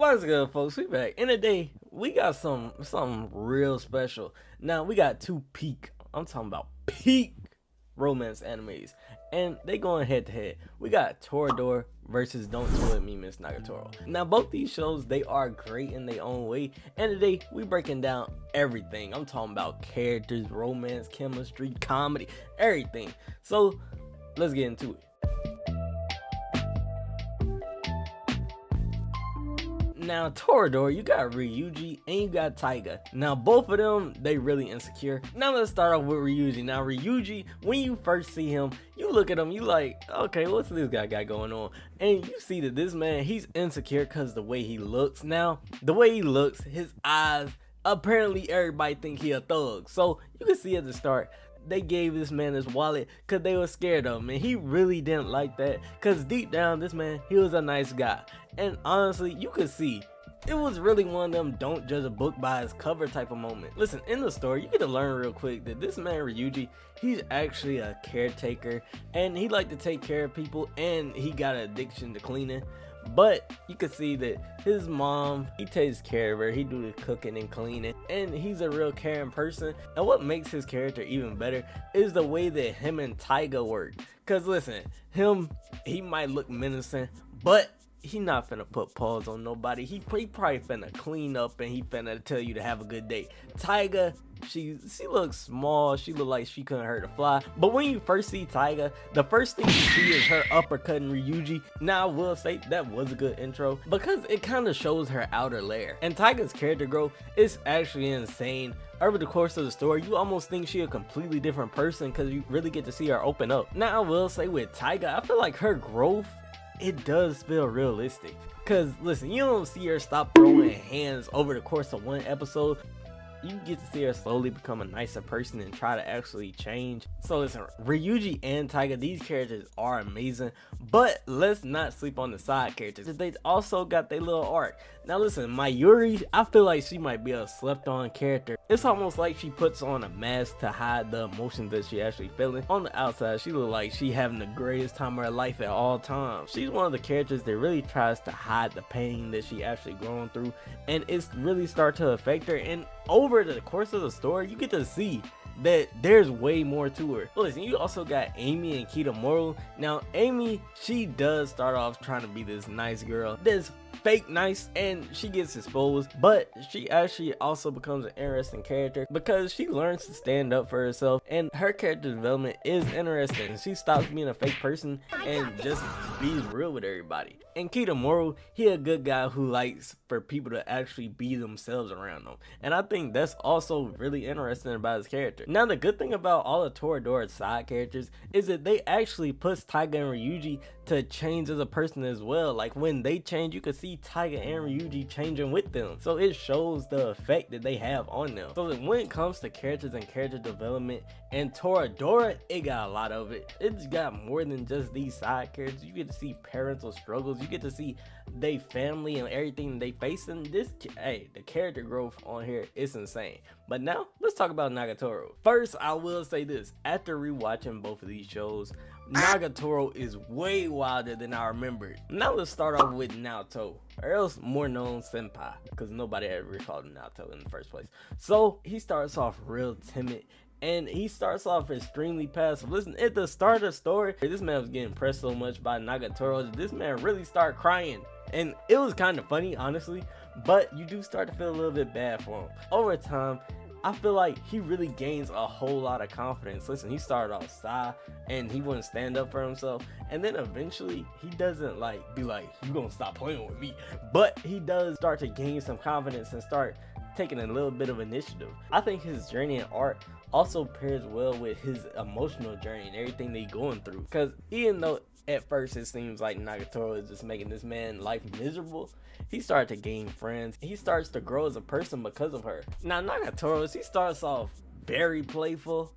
What's good, folks? We back. And today we got something real special. Now we got two peak. I'm talking about peak romance animes, and they going head to head. We got Toradora versus Don't Toy Me, Miss Nagatoro. Now both these shows, they are great in their own way, and today we breaking down everything. I'm talking about characters, romance, chemistry, comedy, everything. So let's get into it. Now Toradora, you got Ryuji and you got Taiga. Now both of them, they really insecure. Now let's start off with Ryuji. Now Ryuji, when you first see him, you look at him, you like, okay, what's this guy got going on? And you see that this man, he's insecure because the way he looks. Now the way he looks, his eyes, apparently everybody think he a thug. So you can see at the start, they gave this man his wallet because they were scared of him, and he really didn't like that because deep down this man, he was a nice guy. And honestly, you could see it was really one of them don't judge a book by its cover type of moment. Listen, in the story you get to learn real quick that this man Ryuji, he's actually a caretaker, and he like to take care of people, and he got an addiction to cleaning. But you can see that his mom, he takes care of her, he do the cooking and cleaning, and he's a real caring person. And what makes his character even better is the way that him and Taiga work. Cause listen, he might look menacing, but he not finna put paws on nobody. He probably finna clean up, and he finna tell you to have a good day. Taiga, she looks small, she look like she couldn't hurt a fly. But when you first see Taiga, the first thing you see is her uppercutting Ryuji. Now I will say that was a good intro because it kind of shows her outer layer. And Taiga's character growth is actually insane. Over the course of the story, you almost think she a completely different person because you really get to see her open up. Now I will say with Taiga, I feel like her growth, it does feel realistic. Cause listen, you don't see her stop throwing hands over the course of one episode. You get to see her slowly become a nicer person and try to actually change. So listen, Ryuji and Taiga, these characters are amazing, but let's not sleep on the side characters. They also got their little arc. Now listen, Mayuri, I feel like she might be a slept on character. It's almost like she puts on a mask to hide the emotions that she actually feeling. On the outside, she look like she having the greatest time of her life at all times. She's one of the characters that really tries to hide the pain that she actually going through, and it's really start to affect her. And over the course of the story, you get to see that there's way more to her. Listen, you also got Amy and Kitamura. Now Amy, she does start off trying to be this nice girl, this fake nice, and she gets exposed, but she actually also becomes an interesting character because she learns to stand up for herself, and her character development is interesting. She stops being a fake person and just be real with everybody. And Kitamura, he a good guy who likes for people to actually be themselves around them, and I think that's also really interesting about his character. Now the good thing about all of Toradora's side characters is that they actually puts Taiga and Ryuji to change as a person as well. Like when they change, you can see Taiga and Ryuji changing with them, so it shows the effect that they have on them. So when it comes to characters and character development and Toradora, it got a lot of it. It's got more than just these side characters. You get to see parental struggles, you get to see they family and everything they facing. This, hey, the character growth on here is insane. But now let's talk about Nagatoro. First, I will say this, after rewatching both of these shows, Nagatoro is way wilder than I remembered. Now let's start off with Naoto, or else more known Senpai, because nobody ever called him Naoto in the first place. So he starts off real timid, and he starts off extremely passive. Listen, at the start of the story, this man was getting pressed so much by Nagatoro that this man really started crying. And it was kind of funny, honestly, but you do start to feel a little bit bad for him. Over time, I feel like he really gains a whole lot of confidence. Listen, he started off shy and he wouldn't stand up for himself, and then eventually he doesn't be like, you gonna stop playing with me, but he does start to gain some confidence and start taking a little bit of initiative. I think his journey in art also pairs well with his emotional journey and everything they going through, because even though at first it seems like Nagatoro is just making this man life miserable, he started to gain friends. He starts to grow as a person because of her. Now Nagatoro, she starts off very playful,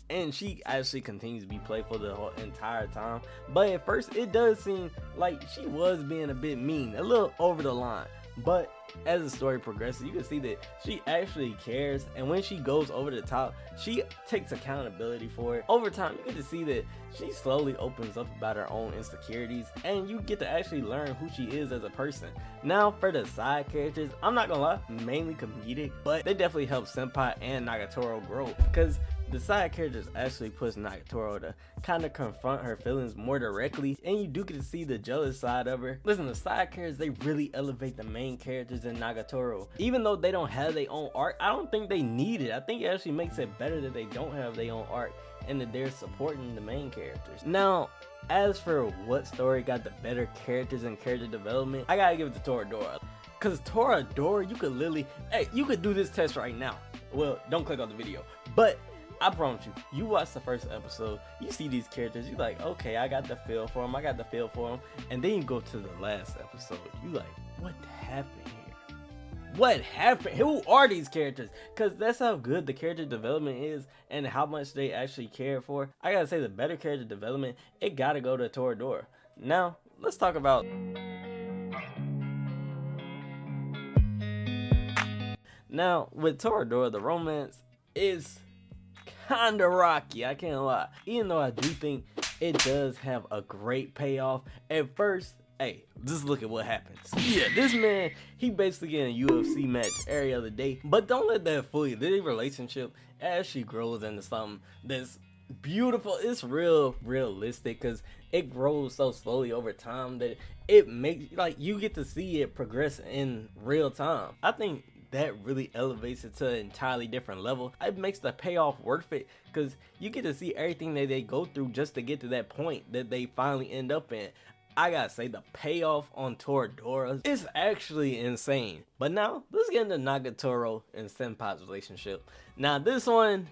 and she actually continues to be playful the whole entire time, but at first it does seem like she was being a bit mean, a little over the line. But as the story progresses, you can see that she actually cares, and when she goes over the top, she takes accountability for it. Over time, you get to see that she slowly opens up about her own insecurities, and you get to actually learn who she is as a person. Now, for the side characters, I'm not gonna lie, mainly comedic, but they definitely help Senpai and Nagatoro grow, because the side characters actually push Nagatoro to kind of confront her feelings more directly, and you do get to see the jealous side of her. Listen, the side characters, they really elevate the main characters in Nagatoro. Even though they don't have their own arc, I don't think they need it. I think it actually makes it better that they don't have their own arc and that they're supporting the main characters. Now, as for what story got the better characters and character development, I gotta give it to Toradora. Cause Toradora, you could literally, you could do this test right now. Well, don't click on the video, but I promise you watch the first episode, you see these characters, you like, okay, I got the feel for them, and then you go to the last episode, you like, what happened here? What happened? Who are these characters? Because that's how good the character development is and how much they actually care for. I gotta say, the better character development, it gotta go to Toradora. Now, let's talk about... Now, with Toradora, the romance is kinda rocky, I can't lie. Even though I do think it does have a great payoff. At first, hey, just look at what happens. Yeah, this man, he basically get a UFC match every other day. But don't let that fool you. Their relationship actually grows into something that's beautiful. It's realistic, because it grows so slowly over time that it makes, like, you get to see it progress in real time. I think that really elevates it to an entirely different level. It makes the payoff worth it, because you get to see everything that they go through just to get to that point that they finally end up in. I gotta say, the payoff on Toradora is actually insane. But now, let's get into Nagatoro and Senpai's relationship. Now, this one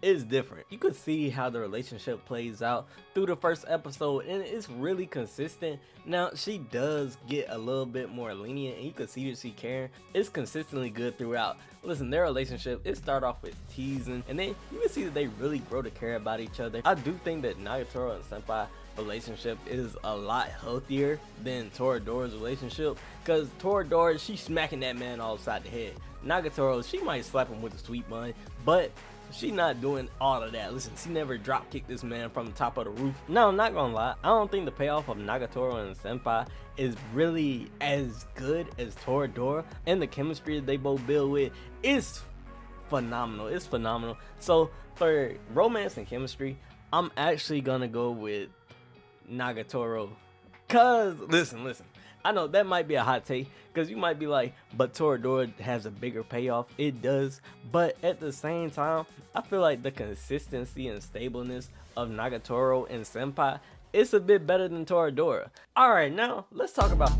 is different. You can see how the relationship plays out through the first episode, and it's really consistent. Now, she does get a little bit more lenient, and you can see that she caring. It's consistently good throughout. Listen, their relationship, it started off with teasing, and then you can see that they really grow to care about each other. I do think that Nagatoro and Senpai relationship is a lot healthier than Toradora's relationship, because Toradora, she's smacking that man all upside the head. Nagatoro, she might slap him with a sweet bun, but she not doing all of that. Listen, she never drop kicked this man from the top of the roof. Now, I'm not gonna lie, I don't think the payoff of Nagatoro and Senpai is really as good as Toradora, and the chemistry that they both build with is phenomenal. It's phenomenal. So for romance and chemistry, I'm actually gonna go with Nagatoro. Cause listen, I know that might be a hot take, because you might be like, but Toradora has a bigger payoff. It does, but at the same time, I feel like the consistency and stableness of Nagatoro and Senpai, it's a bit better than Toradora. Alright, now let's talk about...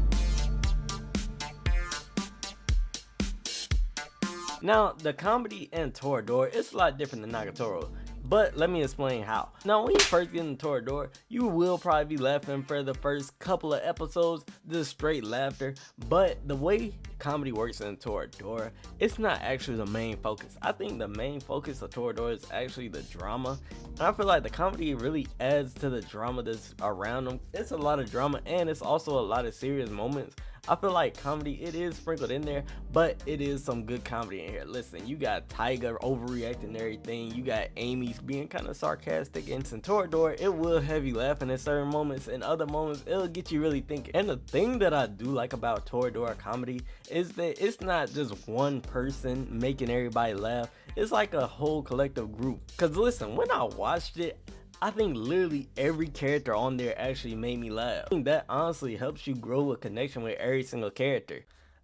Now, the comedy in Toradora, it's a lot different than Nagatoro, but let me explain how. Now, when you first get into Toradora, you will probably be laughing for the first couple of episodes, just straight laughter. But the way comedy works in Toradora, it's not actually the main focus. I think the main focus of Toradora is actually the drama. And I feel like the comedy really adds to the drama that's around them. It's a lot of drama, and it's also a lot of serious moments. I feel like comedy, it is sprinkled in there, but it is some good comedy in here. Listen, you got Tiger overreacting and everything. You got Amy being kind of sarcastic. And in Toradora, it will have you laughing at certain moments, and other moments, it'll get you really thinking. And the thing that I do like about Toradora comedy is that it's not just one person making everybody laugh. It's like a whole collective group. Because listen, when I watched it, I think literally every character on there actually made me laugh. I think that honestly helps you grow a connection with every single character.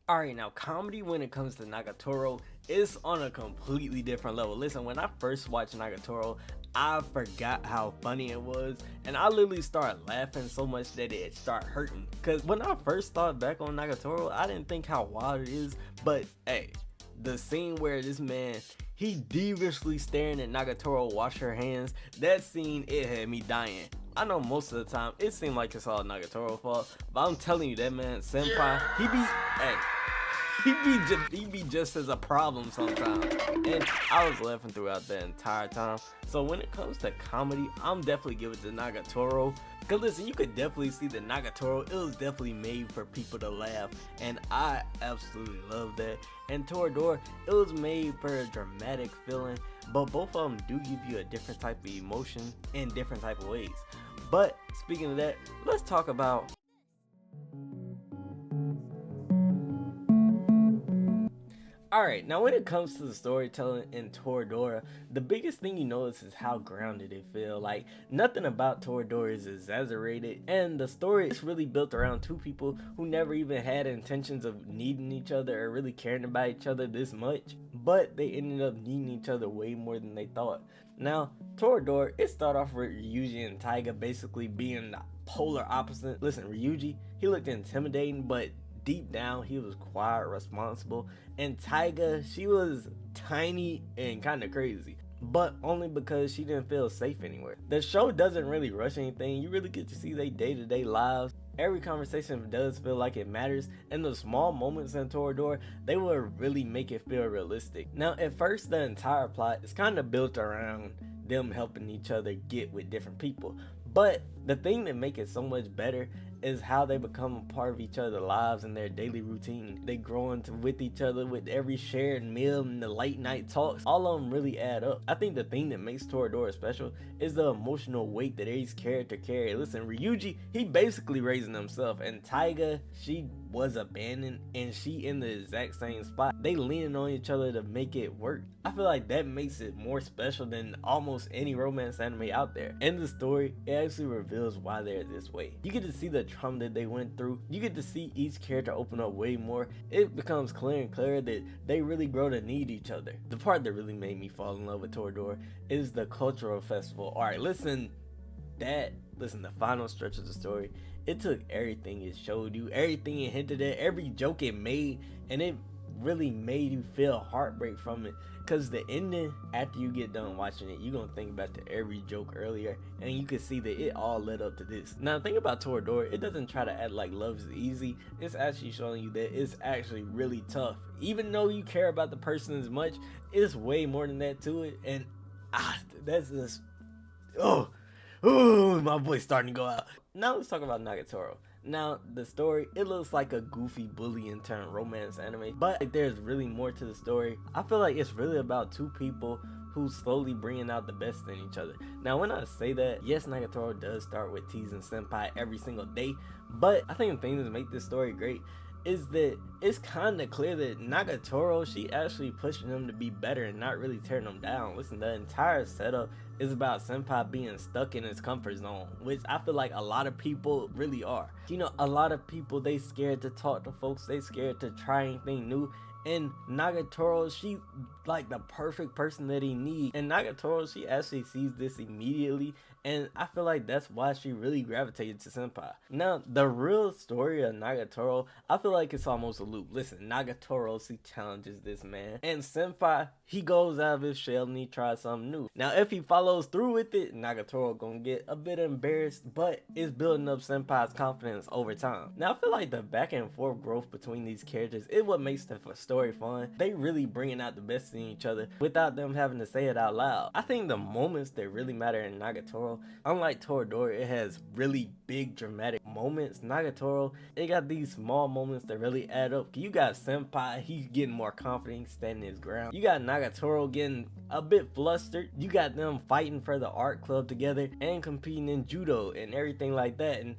Alright, now comedy when it comes to Nagatoro is on a completely different level. Listen, when I first watched Nagatoro, I forgot how funny it was, and I literally started laughing so much that it started hurting. Cause when I first thought back on Nagatoro, I didn't think how wild it is, but hey, the scene where this man, he deviously staring at Nagatoro wash her hands, that scene, it had me dying. I know most of the time it seemed like it's all Nagatoro's fault, but I'm telling you, that man Senpai, he be, hey, he be just as a problem sometimes. And I was laughing throughout the entire time. So when it comes to comedy, I'm definitely giving it to Nagatoro. Cause listen, you could definitely see that Nagatoro, it was definitely made for people to laugh, and I absolutely love that. And Toradora, it was made for a dramatic feeling, but both of them do give you a different type of emotion in different type of ways. But speaking of that, let's talk about Alright, now when it comes to the storytelling in Toradora, the biggest thing you notice is how grounded it feels. Like, nothing about Toradora is exaggerated, and the story is really built around two people who never even had intentions of needing each other or really caring about each other this much, but they ended up needing each other way more than they thought. Now, Toradora, it started off with Ryuji and Taiga basically being the polar opposite. Listen, Ryuji, he looked intimidating, but deep down he was quiet, responsible, and Taiga, she was tiny and kind of crazy, but only because she didn't feel safe anywhere. The show doesn't really rush anything. You really get to see their day-to-day lives. Every conversation does feel like it matters, and the small moments in Toradora, they will really make it feel realistic. Now, at first, the entire plot is kind of built around them helping each other get with different people, but the thing that makes it so much better is how they become a part of each other's lives and their daily routine. They grow into with each other with every shared meal and the late night talks. All of them really add up. I think the thing that makes Toradora special is the emotional weight that each character carry. Listen, Ryuji, he basically raising himself, and Taiga, she was abandoned and she in the exact same spot. They leaning on each other to make it work. I feel like that makes it more special than almost any romance anime out there. In the story, it actually reveals why they're this way. You get to see the trauma that they went through. You get to see each character open up way more. It becomes clear and clear that they really grow to need each other. The part that really made me fall in love with Toradora is the cultural festival. Alright, listen, the final stretch of the story, it took everything it showed you, everything it hinted at, every joke it made, and it really made you feel heartbreak from it. Because the ending, after you get done watching it, you're gonna think back to every joke earlier, and you can see that it all led up to this. Now, the thing about Toradora, it doesn't try to act like love is easy. It's actually showing you that it's actually really tough. Even though you care about the person as much, it's way more than that to it. And that's just, oh, my voice starting to go out. Now let's talk about Nagatoro. Now, the story, it looks like a goofy bullying turned romance anime, but there's really more to the story. I feel like it's really about two people who slowly bringing out the best in each other. Now, when I say that, yes, Nagatoro does start with teasing Senpai every single day, but I think the thing that makes this story great is that it's kind of clear that Nagatoro, she actually pushing him to be better and not really tearing him down. Listen, the entire setup is about Senpai being stuck in his comfort zone, which I feel like a lot of people really are. You know, a lot of people, they scared to talk to folks, they scared to try anything new, and Nagatoro, she like the perfect person that he needs. And Nagatoro, she actually sees this immediately, and I feel like that's why she really gravitated to Senpai. Now, the real story of Nagatoro, I feel like it's almost a loop. Listen, Nagatoro, she challenges this man, and Senpai, he goes out of his shell and he tries something new. Now, if he follows through with it, Nagatoro gonna get a bit embarrassed, but it's building up Senpai's confidence over time. Now, I feel like the back and forth growth between these characters is what makes the story fun. They really bringing out the best in each other without them having to say it out loud. I think the moments that really matter in Nagatoro, unlike Toradora, it has really big dramatic moments. Nagatoro, it got these small moments that really add up. You got Senpai, he's getting more confident, standing his ground. You got Nagatoro getting a bit flustered. You got them fighting for the art club together and competing in judo and everything like that. And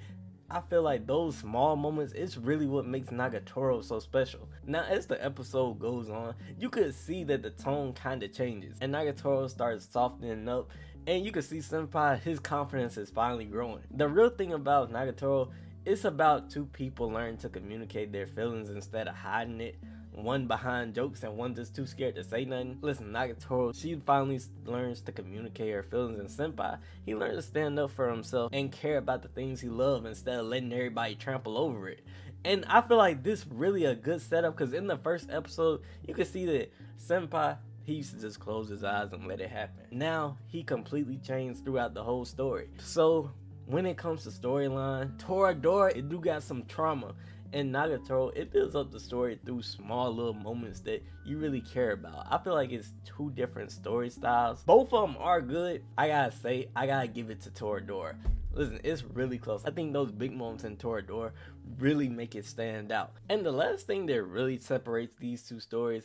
I feel like those small moments, it's really what makes Nagatoro so special. Now, as the episode goes on, you could see that the tone kind of changes, and Nagatoro starts softening up, and you can see Senpai, his confidence is finally growing. The real thing about Nagatoro, it's about two people learning to communicate their feelings instead of hiding it. One behind jokes and one just too scared to say nothing. Listen, Nagatoro, she finally learns to communicate her feelings, and Senpai, he learns to stand up for himself and care about the things he loves instead of letting everybody trample over it. And I feel like this really a good setup, because in the first episode, you can see that Senpai, he used to just close his eyes and let it happen. Now, he completely changed throughout the whole story. So, when it comes to storyline, Toradora, it do got some trauma. And Nagatoro, it builds up the story through small little moments that you really care about. I feel like it's two different story styles. Both of them are good. I gotta give it to Toradora. Listen, it's really close. I think those big moments in Toradora really make it stand out. And the last thing that really separates these two stories,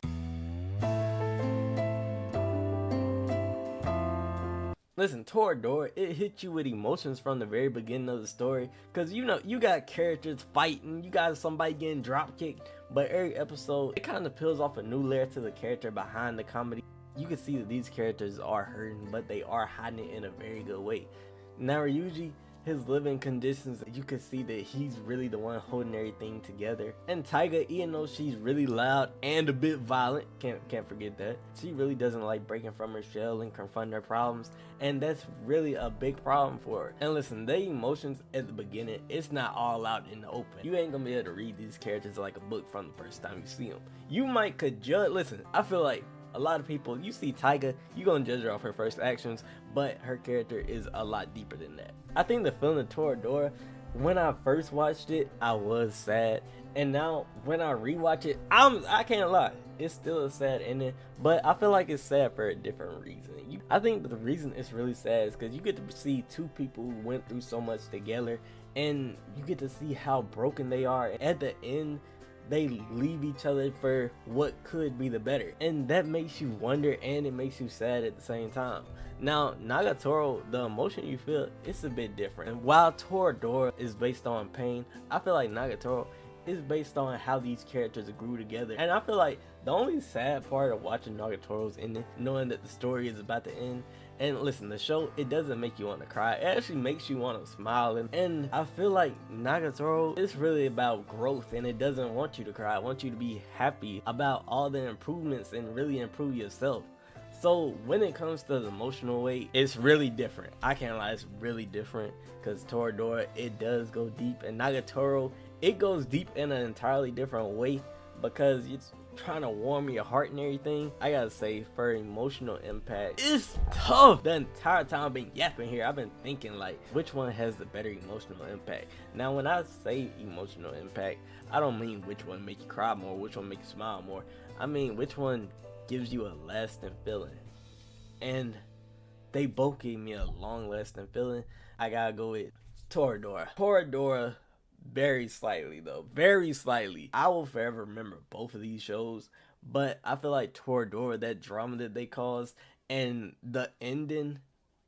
listen, Toradora, it hits you with emotions from the very beginning of the story. Cause you know, you got characters fighting, you got somebody getting drop kicked, but every episode, it kind of peels off a new layer to the character behind the comedy. You can see that these characters are hurting, but they are hiding it in a very good way. Now Ryuji, his living conditions, you can see that he's really the one holding everything together. And Taiga, even though she's really loud and a bit violent, can't forget that, she really doesn't like breaking from her shell and confronting her problems, and that's really a big problem for her. And listen, the emotions at the beginning, it's not all out in the open. You ain't gonna be able to read these characters like a book from the first time you see them. You might could judge. Listen, I feel like a lot of people, you see Taiga, you gonna judge her off her first actions, but her character is a lot deeper than that. I think the feeling of Toradora, when I first watched it, I was sad, and now when I rewatch it, I can't lie, it's still a sad ending, but I feel like it's sad for a different reason. I think the reason it's really sad is because you get to see two people who went through so much together, and you get to see how broken they are. At the end, they leave each other for what could be the better, and that makes you wonder and it makes you sad at the same time. Now Nagatoro, the emotion you feel, it's a bit different, and while Toradora is based on pain, I feel like Nagatoro is based on how these characters grew together. And I feel like the only sad part of watching Nagatoro's ending, knowing that the story is about to end, and listen, the show, it doesn't make you want to cry, it actually makes you want to smile. And I feel like Nagatoro is really about growth, and it doesn't want you to cry. It wants you to be happy about all the improvements and really improve yourself. So when it comes to the emotional weight, it's really different. I can't lie, it's really different, because Toradora, it does go deep, and Nagatoro, it goes deep in an entirely different way, because it's trying to warm your heart and everything. I gotta say, for emotional impact, it's tough. The entire time I've been yapping here, I've been thinking like, which one has the better emotional impact? Now when I say emotional impact, I don't mean which one make you cry more, which one make you smile more. I mean which one gives you a lasting feeling. And they both gave me a long lasting feeling. I gotta go with Toradora. Toradora, very slightly though, very slightly. I will forever remember both of these shows, but I feel like Toradora, that drama that they caused and the ending,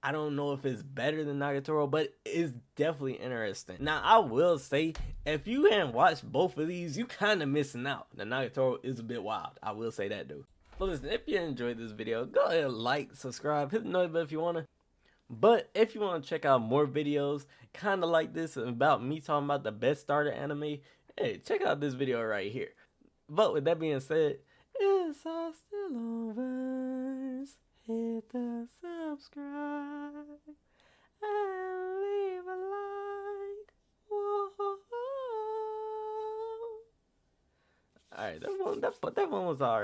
I don't know if it's better than Nagatoro, but it's definitely interesting. Now I will say, if you haven't watched both of these, you kind of missing out. The Nagatoro is a bit wild, I will say that though. But listen, if you enjoyed this video, go ahead and like, subscribe, hit the notification bell if you wanna. But if you want to check out more videos kind of like this about me talking about the best starter anime, hey, check out this video right here. But with that being said, it's all still over. Hit the subscribe and leave a like. Whoa. Alright, that one was alright.